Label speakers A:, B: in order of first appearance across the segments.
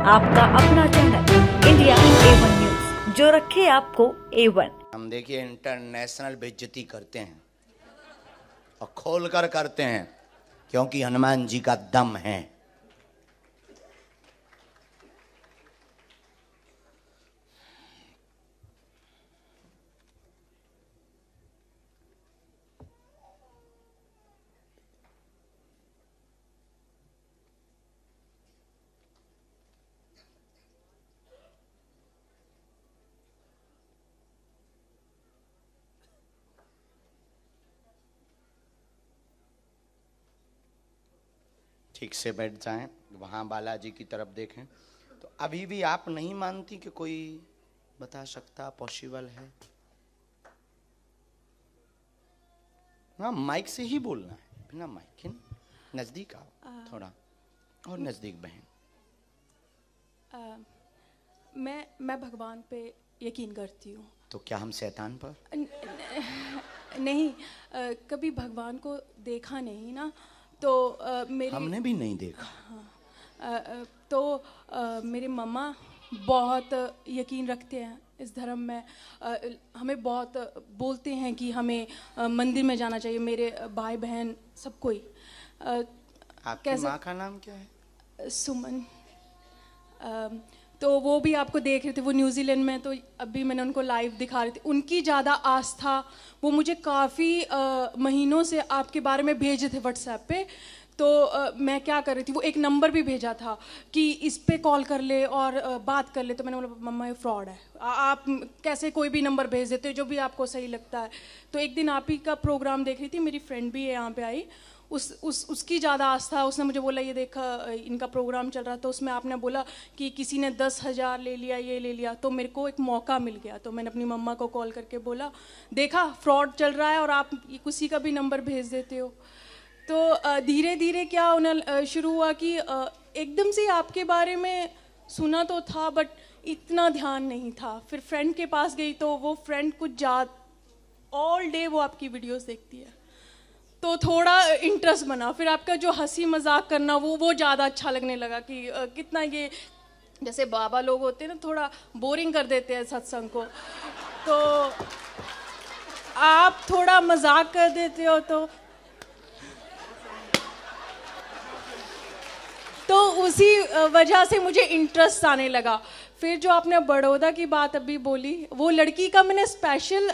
A: आपका अपना channel India A1 news, जो रखे आपको A1।
B: हम देखिए इंटरनेशनल बेइज्जती करते हैं और खोल कर करते हैं, क्योंकि हनुमान जी का दम है। ठीक से बैठ जाएं, वहां बालाजी की तरफ देखें। तो अभी भी आप नहीं मानती कि कोई बता सकता पॉसिबल है? हाँ, माइक से ही बोलना है, बिना माइक के। नजदीक आओ थोड़ा, और नजदीक बहन।
C: मैं भगवान पे यकीन करती हूँ।
B: तो क्या हम शैतान पर?
C: नहीं, कभी भगवान को देखा नहीं ना, तो
B: हमने भी नहीं देखा।
C: तो मेरे मम्मा बहुत यकीन रखते हैं इस धर्म में। हमें बहुत बोलते हैं कि हमें मंदिर में जाना चाहिए, मेरे भाई बहन सब कोई।
B: आपकी माँ का नाम क्या है?
C: सुमन। तो वो भी आपको देख रहे थे, वो न्यूजीलैंड में, तो अभी मैंने उनको लाइव दिखा रही थी। उनकी ज़्यादा आस्था, वो मुझे काफ़ी महीनों से आपके बारे में भेजे थे व्हाट्सएप पे। तो मैं क्या कर रही थी, वो एक नंबर भी भेजा था कि इस पे कॉल कर ले और बात कर ले। तो मैंने बोला मम्मा ये फ्रॉड है, आप कैसे कोई भी नंबर भेज देते हो जो भी आपको सही लगता है। तो एक दिन आप ही का प्रोग्राम देख रही थी, मेरी फ्रेंड भी है यहाँ पे आई, उसकी ज़्यादा आस्था। उसने मुझे बोला ये देखा इनका प्रोग्राम चल रहा था, उसमें आपने बोला कि किसी ने 10,000 ले लिया, ये ले लिया। तो मेरे को एक मौका मिल गया, तो मैंने अपनी मम्मा को कॉल करके बोला देखा फ्रॉड चल रहा है और आप किसी का भी नंबर भेज देते हो। तो धीरे धीरे क्या होना शुरू हुआ कि एकदम से आपके बारे में सुना तो था बट इतना ध्यान नहीं था। फिर फ्रेंड के पास गई तो वो फ्रेंड कुछ ऑल डे वो आपकी वीडियोस देखती है, तो थोड़ा इंटरेस्ट बना। फिर आपका जो हंसी मजाक करना वो ज़्यादा अच्छा लगने लगा कि कितना ये जैसे बाबा लोग होते हैं ना, थोड़ा बोरिंग कर देते हैं सत्संग को, तो आप थोड़ा मजाक कर देते हो, तो उसी वजह से मुझे इंटरेस्ट आने लगा। फिर जो आपने बड़ौदा की बात अभी बोली, वो लड़की का मैंने स्पेशल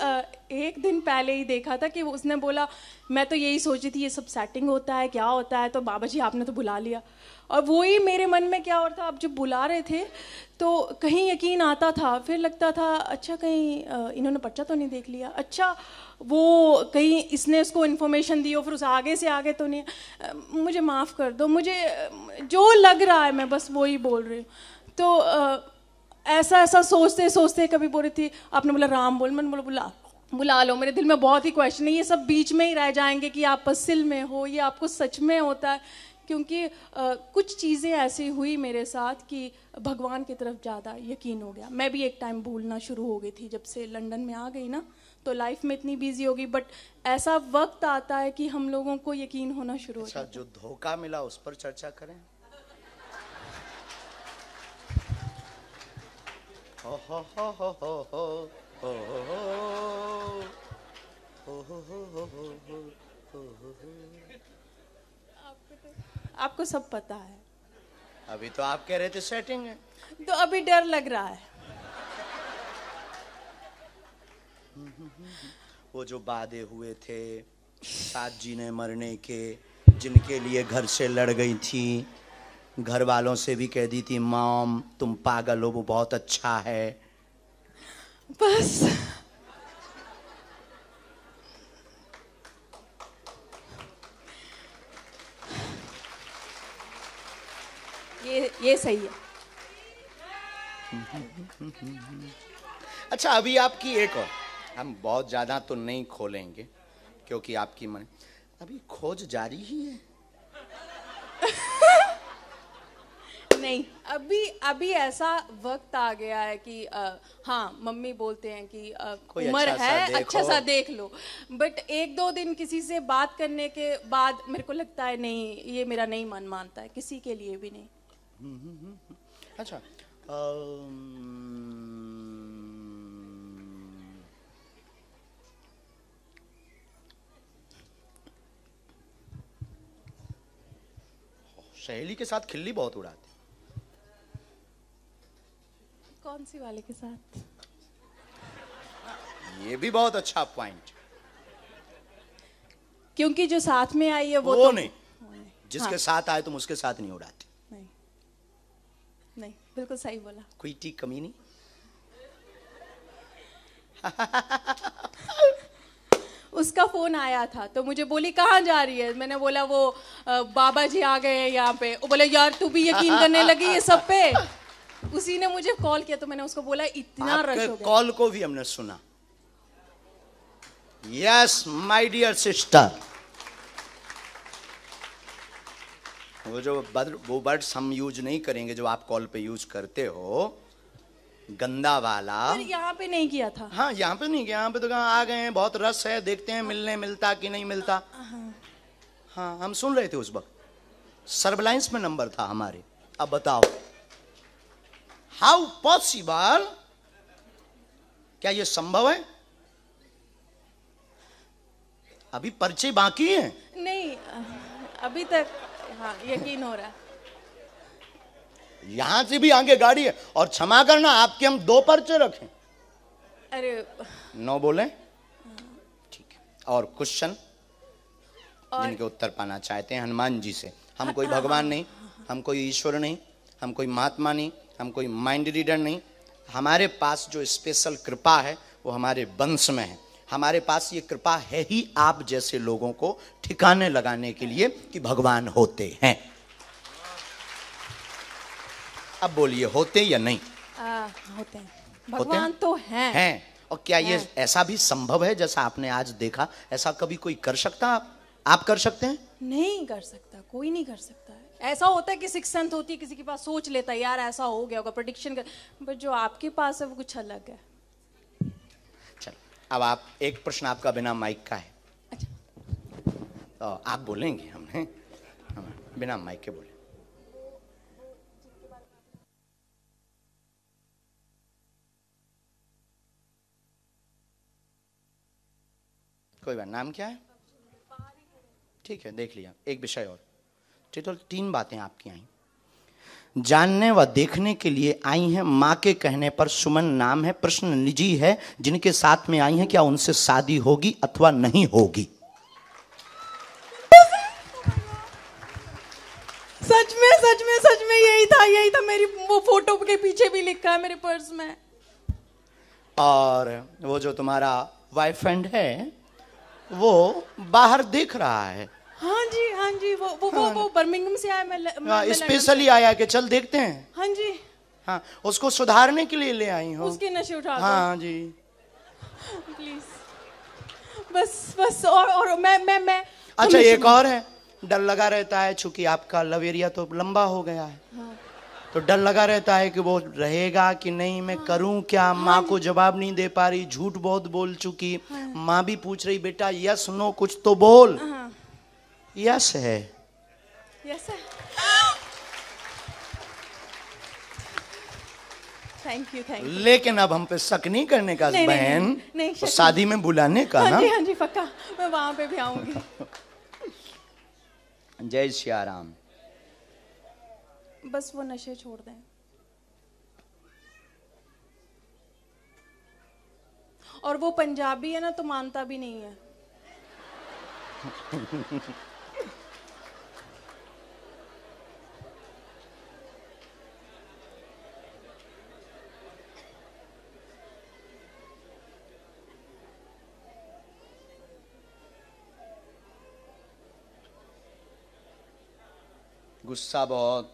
C: एक दिन पहले ही देखा था कि उसने बोला मैं तो यही सोची थी ये सब सेटिंग होता है, क्या होता है, तो बाबा जी आपने तो बुला लिया। और वही मेरे मन में क्या हो रहा था, आप जब बुला रहे थे तो कहीं यकीन आता था, फिर लगता था अच्छा कहीं इन्होंने पर्चा तो नहीं देख लिया, अच्छा वो कहीं इसने उसको इन्फॉर्मेशन दी हो, फिर उस आगे से आगे तो नहीं। मुझे माफ़ कर दो, मुझे जो लग रहा है मैं बस वही बोल रही हूँ। तो ऐसा सोचते सोचते कभी बोल रही थी, आपने बोला राम बोल, मैंने बोला बुला लो। मेरे दिल में बहुत ही क्वेश्चन है, ये सब बीच में ही रह जाएंगे कि आप असल में हो, ये आपको सच में होता है। क्योंकि कुछ चीज़ें ऐसी हुई मेरे साथ कि भगवान की तरफ ज़्यादा यकीन हो गया। मैं भी एक टाइम भूलना शुरू हो गई थी, जब से लंदन में आ गई ना, तो लाइफ में इतनी बिजी हो गई। बट ऐसा वक्त आता है कि हम लोगों को यकीन होना शुरू हो जाता है।
B: जो धोखा मिला उस पर चर्चा करें। हो हो हो हो हो हो हो हो हो हो।
C: आपको सब पता है।
B: अभी तो आप कह रहे थे सेटिंग है,
C: तो अभी डर लग रहा है।
B: वो जो वादे हुए थे साथ जीने मरने के, जिनके लिए घर से लड़ गई थी, घर वालों से भी कह दी थी मॉम तुम पागल हो, वो बहुत अच्छा है।
C: बस ये सही है।
B: अच्छा, अभी आपकी एक और, हम बहुत ज्यादा तो नहीं खोलेंगे क्योंकि आपकी मन, अभी खोज जारी ही है।
C: नहीं, अभी ऐसा वक्त आ गया है कि हाँ मम्मी बोलते हैं कि उम्र है अच्छा सा देख लो, बट एक दो दिन किसी से बात करने के बाद मेरे को लगता है नहीं, ये मेरा नहीं मन मानता है, किसी के लिए भी नहीं।
B: अच्छा सहेली के साथ खिल्ली बहुत उड़ाते।
C: कौन सी वाले के साथ?
B: ये भी बहुत अच्छा पॉइंट।
C: क्योंकि जो साथ में आई है वो
B: तो
C: नहीं।
B: जिसके साथ आए तुम उसके साथ नहीं उड़ाते।
C: नहीं नहीं, बिल्कुल सही बोला।
B: कोई टी कमी नहीं।
C: उसका फोन आया था तो मुझे बोली कहाँ जा रही है। मैंने बोला वो बाबा जी आ गए हैं यहाँ पे। वो बोले यार तू भी यकीन करने लगी ये सब पे। उसी ने मुझे कॉल किया तो मैंने उसको बोला इतना रश हो गया।
B: कॉल को भी हमने सुना। यस माय डियर सिस्टर, वो वर्ड्स हम यूज नहीं करेंगे जो आप कॉल पे यूज करते हो, गंदा वाला।
C: पर यहाँ पे नहीं किया था।
B: हाँ यहाँ पे नहीं किया। यहाँ पे तो कहाँ आ गए हैं, बहुत रस है, देखते हैं मिलने मिलता कि नहीं मिलता। हाँ हम सुन रहे थे उस वक्त, सर्विलांस में नंबर था हमारे। अब बताओ हाउ पॉसिबल, क्या ये संभव है? अभी पर्चे बाकी हैं?
C: नहीं अभी तक हाँ यकीन हो रहा है।
B: यहां से भी आगे गाड़ी है। और क्षमा करना आपके हम 2 पर्चे रखें।
C: अरे
B: 9 बोले ठीक है। और क्वेश्चन जिनके उत्तर पाना चाहते हैं हनुमान जी से। हम कोई भगवान नहीं, हम कोई ईश्वर नहीं, हम कोई महात्मा नहीं, हम कोई माइंड रीडर नहीं। हमारे पास जो स्पेशल कृपा है वो हमारे वंश में है। हमारे पास ये कृपा है ही आप जैसे लोगों को ठिकाने लगाने के लिए कि भगवान होते हैं। अब बोलिए होते या नहीं?
C: होते हैं, भगवान तो हैं।
B: और क्या ये ऐसा भी संभव है जैसा आपने आज देखा? ऐसा कभी कोई कर सकता? आप कर सकते हैं?
C: नहीं कर सकता, कोई नहीं कर सकता है। ऐसा होता है कि सिक्स सेंथ होती है, किसी के पास सोच लेता है यार ऐसा हो गया होगा, प्रेडिक्शन कर। बट जो आपके पास है वो कुछ अलग है।
B: चलो अब आप, एक प्रश्न आपका बिना माइक का है।
C: अच्छा
B: तो आप बोलेंगे, हमने बिना माइक के बोले। कोई बात, नाम क्या है? ठीक है देख लिया। एक विषय और, टोटल 3 बातें आपकी आई। जानने व देखने के लिए आई हैं। माँ के कहने पर सुमन नाम है। प्रश्न निजी है। जिनके साथ में आई हैं क्या उनसे शादी होगी अथवा नहीं होगी?
C: सच में यही था। मेरी वो फोटो के पीछे भी लिखा है मेरे पर्स में।
B: और वो जो तुम्हारा बॉयफ्रेंड है वो बाहर देख रहा है।
C: हाँ जी वो बर्मिंघम से आया। मैं
B: स्पेशली आया कि चल देखते हैं।
C: हाँ जी।
B: हाँ उसको सुधारने के लिए ले आई हो।
C: उसके नशे उठा दो।
B: हाँ जी
C: प्लीज बस और मैं
B: अच्छा एक और है, डर लगा रहता है चूंकि आपका लव एरिया तो लंबा हो गया है।
C: हाँ।
B: तो डर लगा रहता है कि वो रहेगा कि नहीं, मैं करूं क्या।
C: हाँ।
B: माँ को जवाब नहीं दे पा रही, झूठ बहुत बोल चुकी।
C: हाँ।
B: माँ भी पूछ रही बेटा यस नो कुछ तो बोल।
C: हाँ।
B: यस है।
C: यस है। Thank you.
B: लेकिन अब हम पे शक नहीं करने का बहन, तो शादी में बुलाने का ना।
C: हाँ जी पक्का, मैं वहां पे भी आऊंगी।
B: जय श्री राम।
C: बस वो नशे छोड़ दें। और वो पंजाबी है ना तो मानता भी नहीं है।
B: गुस्सा बहुत,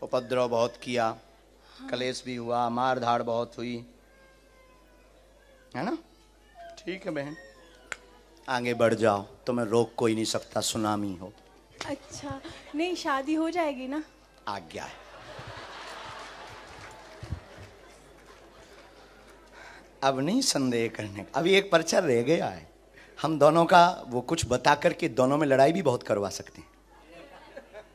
B: उपद्रव बहुत किया। हाँ। कलेश भी हुआ, मार धाड़ बहुत हुई है ना। ठीक है बहन आगे बढ़ जाओ, तुम्हें रोक कोई नहीं सकता, सुनामी हो।
C: अच्छा नहीं शादी हो जाएगी ना?
B: आज्ञा है। अब नहीं संदेह करने का। अभी एक पर्चा रह गया है। हम दोनों का वो कुछ बता करके दोनों में लड़ाई भी बहुत करवा सकते हैं।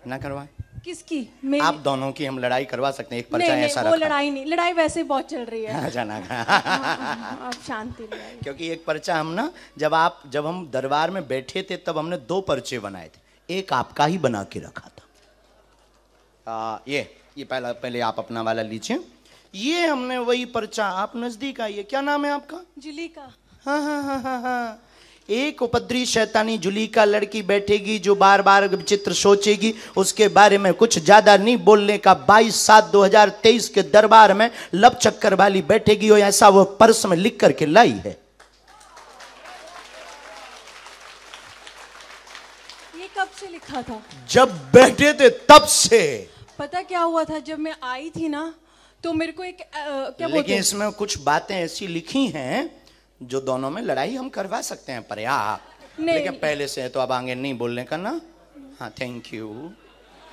B: ना करवाएं?
C: किसकी? मेरी?
B: आप दोनों की हम लड़ाई करवा सकते हैं, एक पर्चा
C: नहीं,
B: ऐसा
C: वो
B: रखा।
C: लड़ाई नहीं, लड़ाई वैसे ही बहुत चल रही है।
B: जाना
C: आप शांति लाइए।
B: क्योंकि एक पर्चा हम ना जब हम दरबार में बैठे थे तब हमने 2 पर्चे बनाए थे, एक आपका ही बना के रखा था। ये पहले आप अपना वाला लीजिए। ये हमने वही पर्चा, आप नजदीक आइए, क्या नाम है आपका?
C: जुलीका।
B: हाँ। एक उपद्री शैतानी जुलीका लड़की बैठेगी जो बार बार विचित्र सोचेगी, उसके बारे में कुछ ज्यादा नहीं बोलने का। 22/7/2023 के दरबार में लब चक्कर वाली बैठेगी और ऐसा वो पर्स में लिख करके लाई है।
C: ये कब से लिखा था?
B: जब बैठे थे तब से।
C: पता क्या हुआ था, जब मैं आई थी ना तो मेरे को एक क्या बोलते
B: लेकिन
C: हैं?
B: इसमें कुछ बातें ऐसी लिखी हैं जो दोनों में लड़ाई हम करवा सकते हैं, पर्याप्त। लेकिन पहले से है तो अब आगे नहीं बोलने का ना। हाँ, थैंक यू।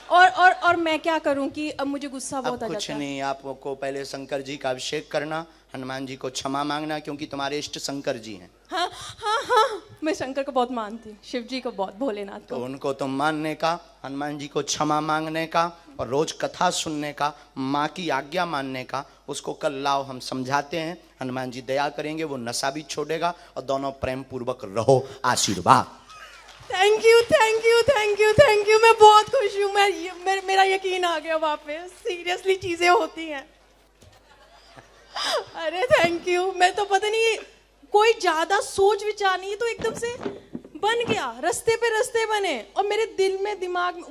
C: और मैं क्या करूं कि अब मुझे गुस्सा बहुत आ जाता है।
B: कुछ नहीं, आपको पहले शंकर जी का अभिषेक करना, हनुमान जी को क्षमा मांगना, क्योंकि तुम्हारे इष्ट शंकर जी हैं।
C: हाँ, मैं शंकर को बहुत मानती, शिव जी को बहुत, भोलेनाथ को।
B: तो उनको तुम मानने का, हनुमान जी को क्षमा मांगने का और रोज कथा सुनने का, माँ की आज्ञा मानने का। उसको कल लाओ, हम समझाते हैं, हनुमान जी दया करेंगे, वो नशा भी छोड़ेगा और दोनों प्रेम पूर्वक रहो। आशीर्वाद।
C: Thank you. मैं बहुत खुश हूँ। मेरा यकीन आ गया वापस। सीरियसली चीजें होती हैं। अरे थैंक यू। मैं तो पता नहीं, कोई ज्यादा सोच विचार नहीं, तो एकदम से बन गया। रास्ते बने और मेरे दिल में, दिमाग में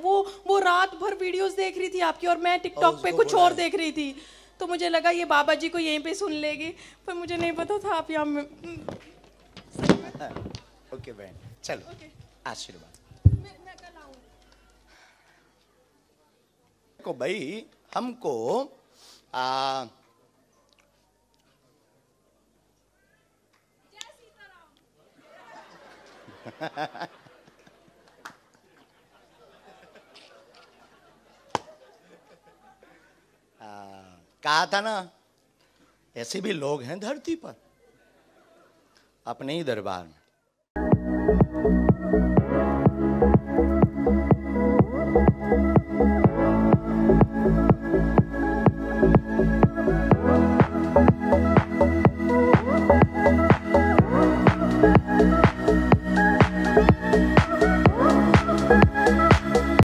C: वो रात भर वीडियोस देख रही थी आपकी, और मैं टिकटॉक पे कुछ और देख रही थी। तो मुझे लगा ये बाबा जी को यहीं पे सुन लेगी, पर मुझे नहीं पता था आप यहाँ में।
B: ओके बहन, चलो। आशीर्वाद।
C: मैं कल आऊंगी।
B: को भाई हमको कहा था ना, ऐसे भी लोग हैं धरती पर, अपने ही दरबार में।